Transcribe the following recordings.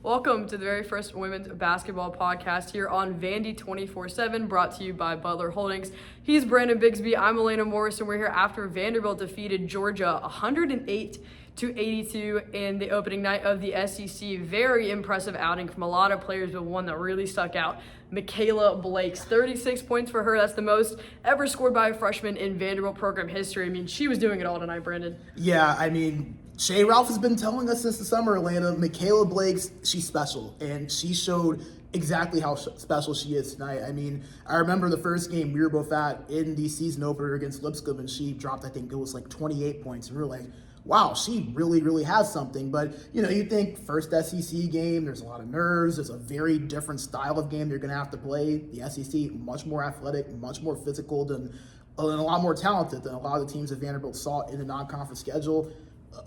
Welcome to the very first women's basketball podcast here on Vandy 24/7, brought to you by Butler Holdings. He's Brandon Bigsby. I'm Elena Morris, and we're here after Vanderbilt defeated Georgia 108-82 in the opening night of the SEC. Very impressive outing from a lot of players, but one that really stuck out. Michaela Blakes, 36 points for her. That's the most ever scored by a freshman in Vanderbilt program history. I mean, she was doing it all tonight, Brandon. Yeah, I mean, Shay Ralph has been telling us since the summer, Atlanta, Michaela Blakes, she's special, and she showed exactly how special she is tonight. I mean, I remember the first game we were both at in the season opener against Lipscomb, and she dropped, I think it was like 28 points, and we were like, wow, she really, really has something. But, you know, you think first SEC game, there's a lot of nerves. There's a very different style of game you're going to have to play. The SEC, much more athletic, much more physical, and a lot more talented than a lot of the teams that Vanderbilt saw in the non-conference schedule.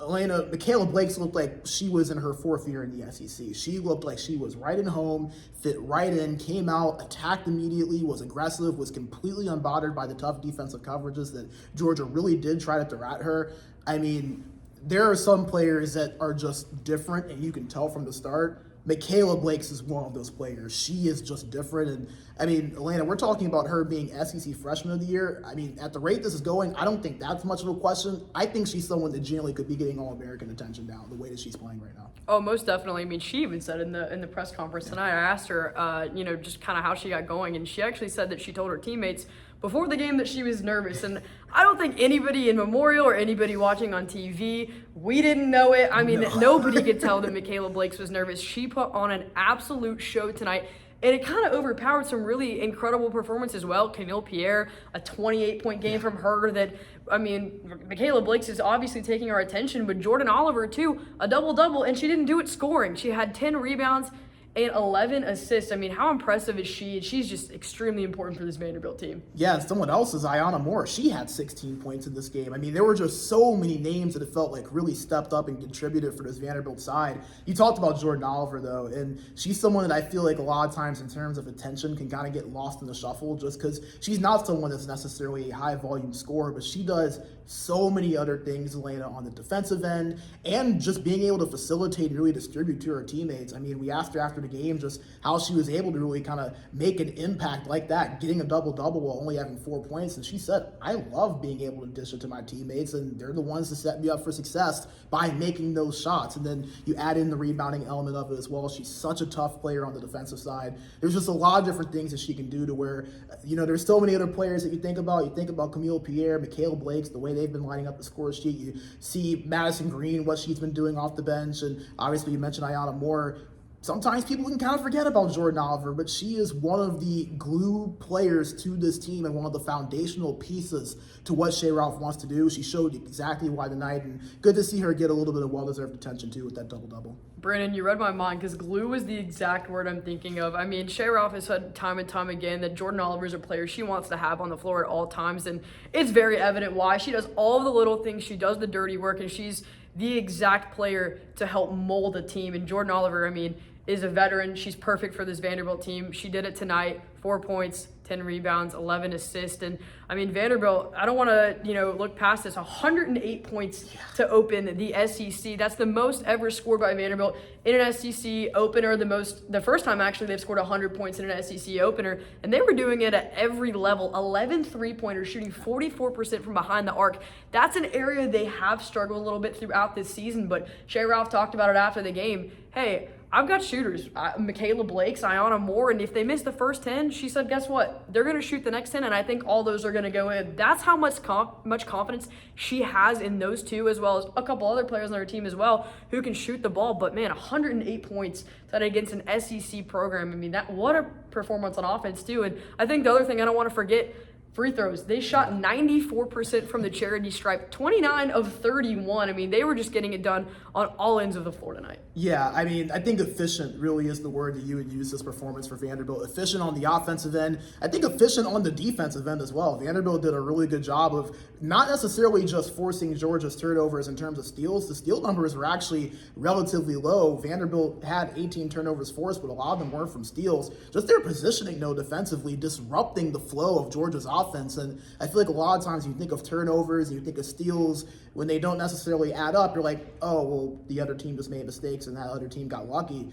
Elena, Michaela Blakes looked like she was in her fourth year in the SEC. She looked like she was right in home, fit right in, came out, attacked immediately, was aggressive, was completely unbothered by the tough defensive coverages that Georgia really did try to throw at her. I mean, there are some players that are just different, and you can tell from the start. Michaela Blakes is one of those players. She is just different. And, I mean, Elena, we're talking about her being SEC Freshman of the Year. I mean, at the rate this is going, I don't think that's much of a question. I think she's someone that genuinely could be getting All-American attention now, the way that she's playing right now. Oh, most definitely. I mean, she even said in the press conference tonight, I asked her, just kind of how she got going, and she actually said that she told her teammates before the game that she was nervous. And I don't think anybody in Memorial or anybody watching on TV, we didn't know it. I mean, nobody could tell that Michaela Blakes was nervous. She put on an absolute show tonight, and it kind of overpowered some really incredible performances as well. Camille Pierre, a 28-point game from her that, I mean, Michaela Blakes is obviously taking our attention, but Jordan Oliver, too, a double-double, and she didn't do it scoring. She had 10 rebounds and 11 assists. I mean, how impressive is she? She's just extremely important for this Vanderbilt team. Yeah, and someone else is Ayanna Moore. She had 16 points in this game. I mean, there were just so many names that it felt like really stepped up and contributed for this Vanderbilt side. You talked about Jordan Oliver, though, and she's someone that I feel like a lot of times in terms of attention can kind of get lost in the shuffle just because she's not someone that's necessarily a high-volume scorer, but she does so many other things, Elena, on the defensive end and just being able to facilitate and really distribute to her teammates. I mean, we asked her after the game just how she was able to really kind of make an impact like that, getting a double-double while only having 4 points. And she said, I love being able to dish it to my teammates, and they're the ones that set me up for success by making those shots. And then you add in the rebounding element of it as well. She's such a tough player on the defensive side. There's just a lot of different things that she can do to where, you know, there's so many other players that you think about. You think about Camille Pierre, Michaela Blakes, the way they've been lining up the score sheet. You see Madison Green, what she's been doing off the bench. And obviously you mentioned Ayanna Moore. Sometimes people can kind of forget about Jordan Oliver, but she is one of the glue players to this team and one of the foundational pieces to what Shay Ralph wants to do. She showed exactly why tonight, and good to see her get a little bit of well-deserved attention, too, with that double-double. Brandon, you read my mind because glue was the exact word I'm thinking of. I mean, Shay Ralph has said time and time again that Jordan Oliver is a player she wants to have on the floor at all times, and it's very evident why. She does all the little things. She does the dirty work, and she's the exact player to help mold a team. And Jordan Oliver, I mean, is a veteran. She's perfect for this Vanderbilt team. She did it tonight, 4 points, 10 rebounds, 11 assists. And I mean, Vanderbilt, I don't want to, look past this, 108 points to open the SEC. That's the most ever scored by Vanderbilt in an SEC opener, the first time actually they've scored 100 points in an SEC opener. And they were doing it at every level, 11 three-pointers, shooting 44% from behind the arc. That's an area they have struggled a little bit throughout this season, but Shay Ralph talked about it after the game. Hey, I've got shooters, Michaela Blakes, Ayanna Moore, and if they miss the first 10, she said, guess what? They're going to shoot the next 10, and I think all those are going to go in. That's how much confidence she has in those two, as well as a couple other players on her team as well who can shoot the ball. But, man, 108 points tonight against an SEC program. I mean, what a performance on offense, too. And I think the other thing I don't want to forget, free throws. They shot 94% from the charity stripe, 29 of 31. I mean, they were just getting it done on all ends of the floor tonight. Yeah, I mean, I think efficient really is the word that you would use this performance for Vanderbilt. Efficient on the offensive end. I think efficient on the defensive end as well. Vanderbilt did a really good job of not necessarily just forcing Georgia's turnovers in terms of steals. The steal numbers were actually relatively low. Vanderbilt had 18 turnovers forced, but a lot of them weren't from steals. Just their positioning, though, defensively, disrupting the flow of Georgia's offense. And I feel like a lot of times you think of turnovers and you think of steals when they don't necessarily add up. You're like, oh, well, the other team just made mistakes and that other team got lucky.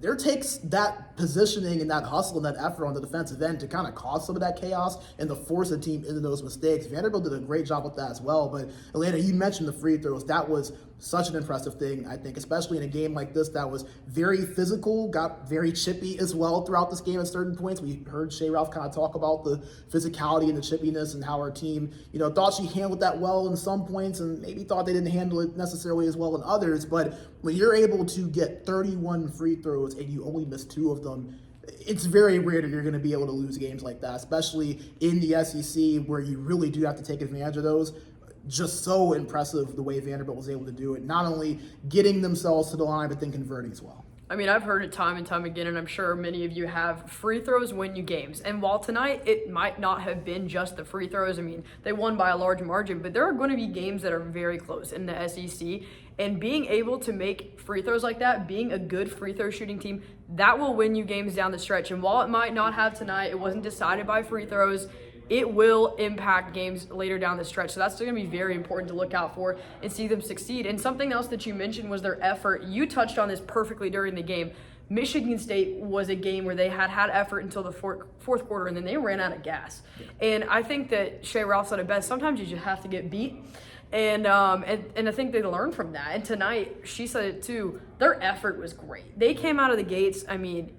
there takes that positioning and that hustle and that effort on the defensive end to kind of cause some of that chaos and to force a team into those mistakes. Vanderbilt did a great job with that as well. But Elena, you mentioned the free throws. That was such an impressive thing, I think, especially in a game like this that was very physical, got very chippy as well throughout this game at certain points. We heard Shea Ralph kind of talk about the physicality and the chippiness and how our team, thought she handled that well in some points and maybe thought they didn't handle it necessarily as well in others. But when you're able to get 31 free throws and you only miss 2 of them, it's very rare that you're going to be able to lose games like that, especially in the SEC where you really do have to take advantage of those. Just so impressive the way Vanderbilt was able to do it, not only getting themselves to the line, but then converting as well. I mean, I've heard it time and time again, and I'm sure many of you have. Free throws win you games. And while tonight it might not have been just the free throws, I mean, they won by a large margin, but there are going to be games that are very close in the SEC. And being able to make free throws like that, being a good free throw shooting team, that will win you games down the stretch. And while it might not have tonight, it wasn't decided by free throws, it will impact games later down the stretch. So that's going to be very important to look out for and see them succeed. And something else that you mentioned was their effort. You touched on this perfectly during the game. Michigan State was a game where they had effort until the fourth quarter, and then they ran out of gas. And I think that Shea Ralph said it best. Sometimes you just have to get beat. And I think they learned from that. And tonight, she said it too, their effort was great. They came out of the gates, I mean,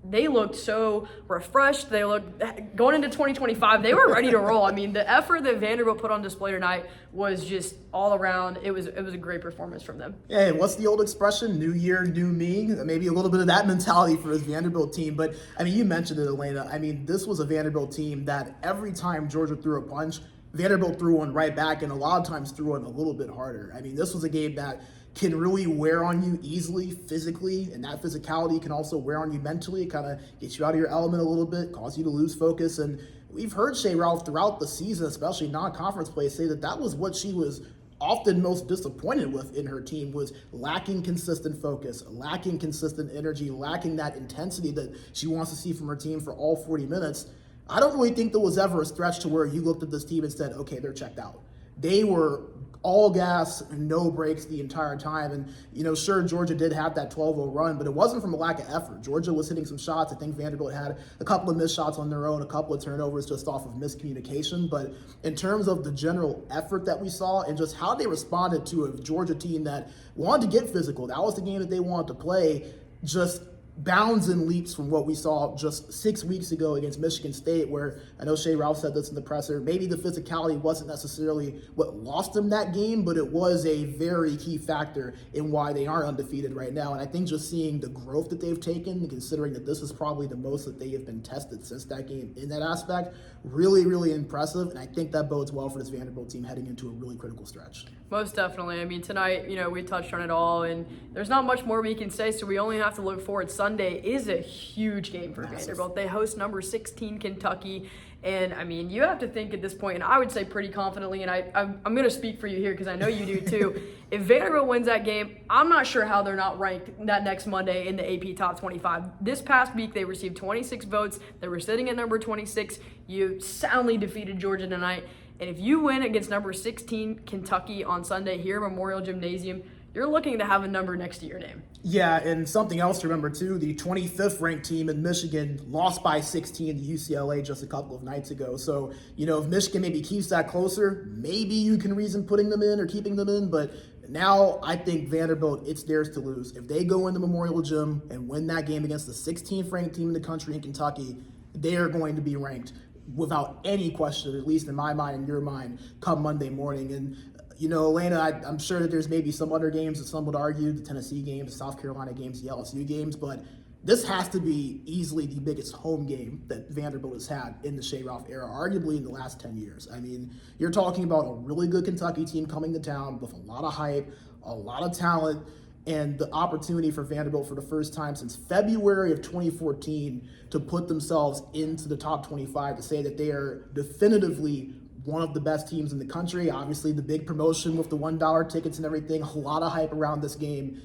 they looked so refreshed. They looked, going into 2025, they were ready to roll. I mean, the effort that Vanderbilt put on display tonight was just all around. It was a great performance from them. Yeah, and what's the old expression? New year, new me. Maybe a little bit of that mentality for this Vanderbilt team. But, I mean, you mentioned it, Elena. I mean, this was a Vanderbilt team that every time Georgia threw a punch, Vanderbilt threw one right back, and a lot of times threw one a little bit harder. I mean, this was a game that can really wear on you easily physically, and that physicality can also wear on you mentally. It kind of gets you out of your element a little bit, cause you to lose focus. And we've heard Shea Ralph throughout the season, especially non-conference play, say that was what she was often most disappointed with in her team, was lacking consistent focus, lacking consistent energy, lacking that intensity that she wants to see from her team for all 40 minutes. I don't really think there was ever a stretch to where you looked at this team and said, okay, they're checked out. They were all gas, no breaks the entire time. And, sure, Georgia did have that 12-0 run, but it wasn't from a lack of effort. Georgia was hitting some shots. I think Vanderbilt had a couple of missed shots on their own, a couple of turnovers just off of miscommunication. But in terms of the general effort that we saw and just how they responded to a Georgia team that wanted to get physical, that was the game that they wanted to play, just bounds and leaps from what we saw just 6 weeks ago against Michigan State, where I know Shea Ralph said this in the presser, maybe the physicality wasn't necessarily what lost them that game, but it was a very key factor in why they aren't undefeated right now. And I think just seeing the growth that they've taken, considering that this is probably the most that they have been tested since that game in that aspect, really, really impressive. And I think that bodes well for this Vanderbilt team heading into a really critical stretch. Most definitely. I mean, tonight, we touched on it all, and there's not much more we can say, so we only have to look forward. Sunday is a huge game for Vanderbilt. They host number 16 Kentucky, and, I mean, you have to think at this point, and I would say pretty confidently, and I'm going to speak for you here because I know you do too. If Vanderbilt wins that game, I'm not sure how they're not ranked that next Monday in the AP Top 25. This past week, they received 26 votes. They were sitting at number 26. You soundly defeated Georgia tonight. And if you win against number 16 Kentucky on Sunday here at Memorial Gymnasium, you're looking to have a number next to your name. Yeah, and something else to remember too, the 25th ranked team in Michigan lost by 16 to UCLA just a couple of nights ago. So, if Michigan maybe keeps that closer, maybe you can reason putting them in or keeping them in. But now I think Vanderbilt, it's theirs to lose. If they go into Memorial Gym and win that game against the 16th ranked team in the country in Kentucky, they are going to be ranked without any question, at least in my mind and your mind, come Monday morning. And, Elena, I'm sure that there's maybe some other games that some would argue, the Tennessee games, the South Carolina games, the LSU games, but this has to be easily the biggest home game that Vanderbilt has had in the Shea Ralph era, arguably in the last 10 years. I mean, you're talking about a really good Kentucky team coming to town with a lot of hype, a lot of talent, and the opportunity for Vanderbilt for the first time since February of 2014 to put themselves into the top 25, to say that they are definitively one of the best teams in the country. Obviously, the big promotion with the $1 tickets and everything, a lot of hype around this game.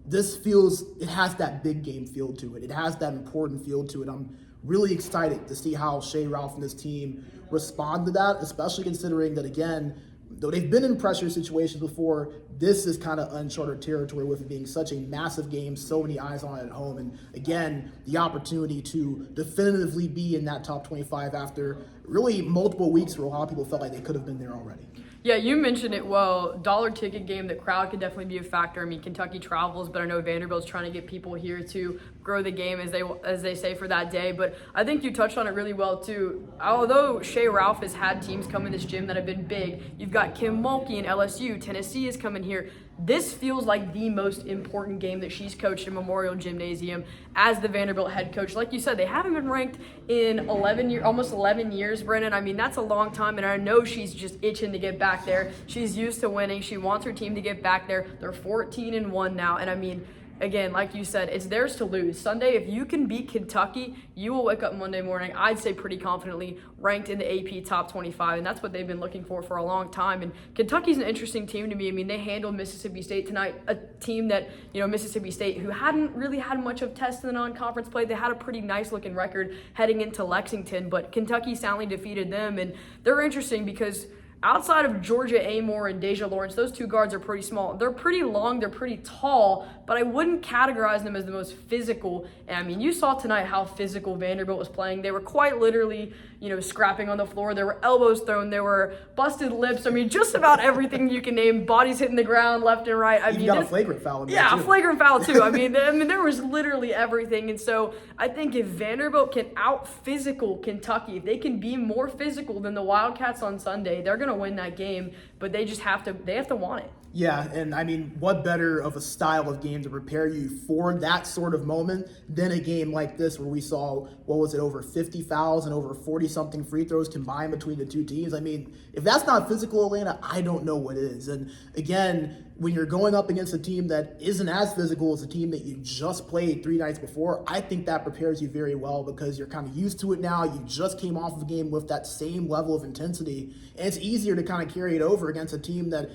It has that big game feel to it. It has that important feel to it. I'm really excited to see how Shea Ralph and his team respond to that, especially considering that, again, though they've been in pressure situations before, this is kind of uncharted territory with it being such a massive game, so many eyes on it at home. And again, the opportunity to definitively be in that top 25 after really multiple weeks where a lot of people felt like they could have been there already. Yeah, you mentioned it well. Dollar ticket game, the crowd could definitely be a factor. I mean, Kentucky travels, but I know Vanderbilt's trying to get people here to grow the game, as they say, for that day. But I think you touched on it really well, too. Although Shea Ralph has had teams come in this gym that have been big, you've got Kim Mulkey in LSU, Tennessee is coming here. This feels like the most important game that she's coached in Memorial Gymnasium as the Vanderbilt head coach. Like you said, they haven't been ranked in almost 11 years, Brennan. I mean, that's a long time, and I know she's just itching to get back there. She's used to winning. She wants her team to get back there. They're 14-1 now, and I mean, again, like you said, it's theirs to lose. Sunday, if you can beat Kentucky, you will wake up Monday morning, I'd say pretty confidently, ranked in the AP top 25, and that's what they've been looking for a long time. And Kentucky's an interesting team to me. I mean, they handled Mississippi State tonight, a team that, Mississippi State, who hadn't really had much of tests in the non-conference play. They had a pretty nice-looking record heading into Lexington, but Kentucky soundly defeated them, and they're interesting because outside of Georgia Amore and Deja Lawrence, those two guards are pretty small. They're pretty long, they're pretty tall, but I wouldn't categorize them as the most physical. And I mean, you saw tonight how physical Vanderbilt was playing. They were quite literally, scrapping on the floor. There were elbows thrown. There were busted lips. I mean, just about everything you can name. Bodies hitting the ground left and right. You got a flagrant foul in there, yeah, too. A flagrant foul too. I mean, there was literally everything. And so I think if Vanderbilt can out-physical Kentucky, if they can be more physical than the Wildcats on Sunday, they're going to win that game. But they just have to want it. Yeah, and I mean, what better of a style of game to prepare you for that sort of moment than a game like this where we saw, over 50 fouls and over 40-something free throws combined between the two teams? I mean, if that's not physical, Atlanta, I don't know what is. And again, when you're going up against a team that isn't as physical as a team that you just played 3 nights before, I think that prepares you very well because you're kind of used to it now. You just came off of a game with that same level of intensity, and it's easier to kind of carry it over against a team that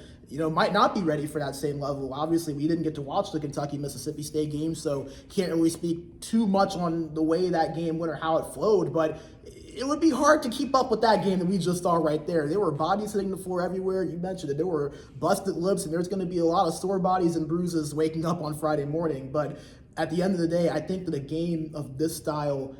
might not be ready for that same level. Obviously, we didn't get to watch the Kentucky-Mississippi State game, so can't really speak too much on the way that game went or how it flowed, but it would be hard to keep up with that game that we just saw right there. There were bodies hitting the floor everywhere. You mentioned it. There were busted lips, and there's going to be a lot of sore bodies and bruises waking up on Friday morning. But at the end of the day, I think that a game of this style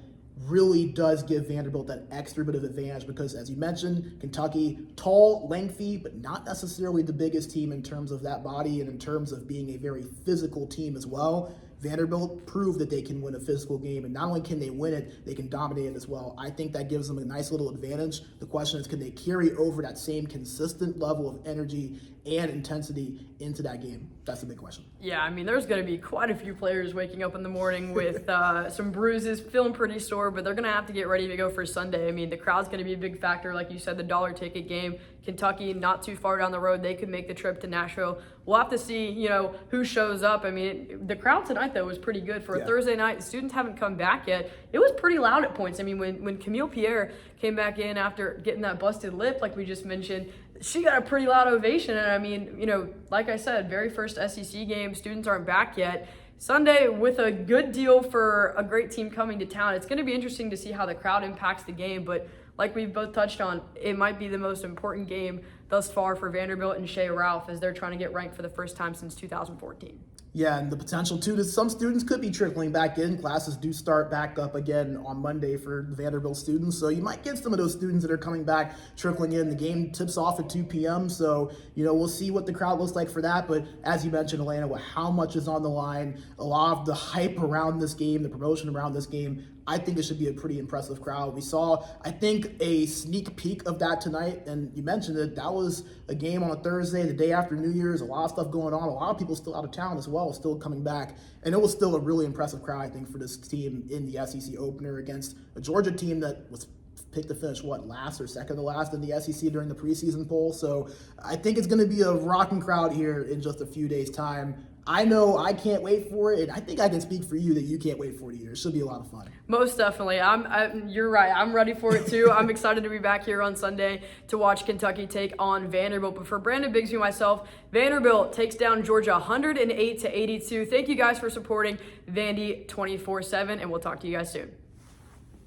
really does give Vanderbilt that extra bit of advantage because, as you mentioned, Kentucky, tall, lengthy, but not necessarily the biggest team in terms of that body and in terms of being a very physical team as well. Vanderbilt proved that they can win a physical game, and not only can they win it, they can dominate it as well. I think that gives them a nice little advantage. The question is, can they carry over that same consistent level of energy and intensity into that game? That's the big question. Yeah, I mean, there's going to be quite a few players waking up in the morning with some bruises, feeling pretty sore, but they're going to have to get ready to go for Sunday. I mean, the crowd's going to be a big factor. Like you said, the dollar ticket game. Kentucky, not too far down the road, they could make the trip to Nashville. We'll have to see, who shows up. I mean, the crowd tonight, though, was pretty good. For a Thursday night, the students haven't come back yet. It was pretty loud at points. I mean, when Camille Pierre came back in after getting that busted lip, like we just mentioned, she got a pretty loud ovation. And I mean, like I said, very first SEC game, students aren't back yet. Sunday, with a good deal for a great team coming to town, it's going to be interesting to see how the crowd impacts the game. But like we've both touched on, it might be the most important game thus far for Vanderbilt and Shea Ralph as they're trying to get ranked for the first time since 2014. Yeah, and the potential, too, that some students could be trickling back in. Classes do start back up again on Monday for Vanderbilt students, so you might get some of those students that are coming back trickling in. The game tips off at 2 p.m., so, we'll see what the crowd looks like for that. But as you mentioned, Elena, with how much is on the line, a lot of the hype around this game, the promotion around this game, I think it should be a pretty impressive crowd. We saw, I think, a sneak peek of that tonight, and you mentioned it. That was a game on a Thursday, the day after New Year's, a lot of stuff going on, a lot of people still out of town as well, still coming back, and it was still a really impressive crowd, I think, for this team in the SEC opener against a Georgia team that was picked to finish, last or second to last in the SEC during the preseason poll. So I think it's going to be a rocking crowd here in just a few days' time. I know I can't wait for it, and I think I can speak for you that you can't wait for it either. It should be a lot of fun. Most definitely. You're right. I'm ready for it too. I'm excited to be back here on Sunday to watch Kentucky take on Vanderbilt. But for Brandon Bigsby and myself, Vanderbilt takes down Georgia 108-82. Thank you guys for supporting Vandy 24/7, and we'll talk to you guys soon.